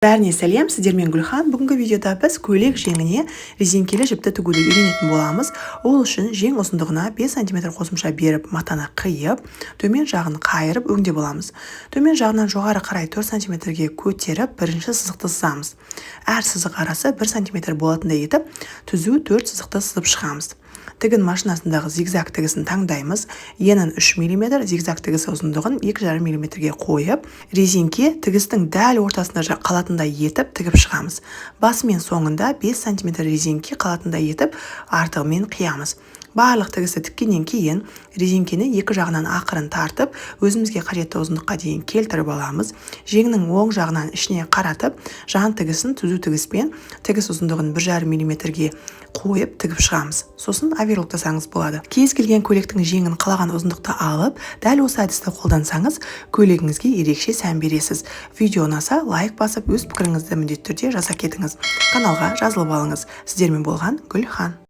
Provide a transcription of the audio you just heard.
Бәріне сәлем, сіздермен Гүлхан. Бүгінгі видеода біз көйлек жеңіне резинкелі жіпті тігуді үйренетін боламыз. Ол үшін жең ұзындығына 5 см қосымша беріп, матаны қиып, төмен жағын қайырып өңдеп боламыз. Төмен жағынан жоғары қарай 4 см-ге көтеріп, бірінші сызықты сызамыз. Әр сызық арасы 1 см болатындай етіп, түзу 4 сызықты сызып шығамыз. Тігін машинасындағы зигзаг тігісін таңдаймыз. Енін 3 мм, зигзаг тігісі ұзындығын 2,5 мм-ге қойып, резинке тігістің дәл ортасында қалатындай етіп тігіп шығамыз. Басы мен соңында 5 см резинке қалатындай етіп, артығымен қиямыз. Барлық тігісті тіккеннен кейін резинкені екі жағынан ақырын тартып, өзімізге қажетті ұзындыққа дейін келтіріп аламыз. Жеңнің оң жағынан ішіне қаратып, жан тігісін түзу тігіспен тігіс ұзындығын 1,5 мм-ге қойып тігіп шығамыз. Сосын оверлоктасаңыз болады. Кез келген көйлектің жеңін қалаған ұзындықты алып, дәл осы әдісті қолдансаңыз, көйлегіңізге ерекше сән бересіз. Видео ұнаса, лайк басып, өз пікіріңізді міндетті түрде жаза кетіңіз. Каналға жазылып алыңыз. Сіздермен болған Гүлхан.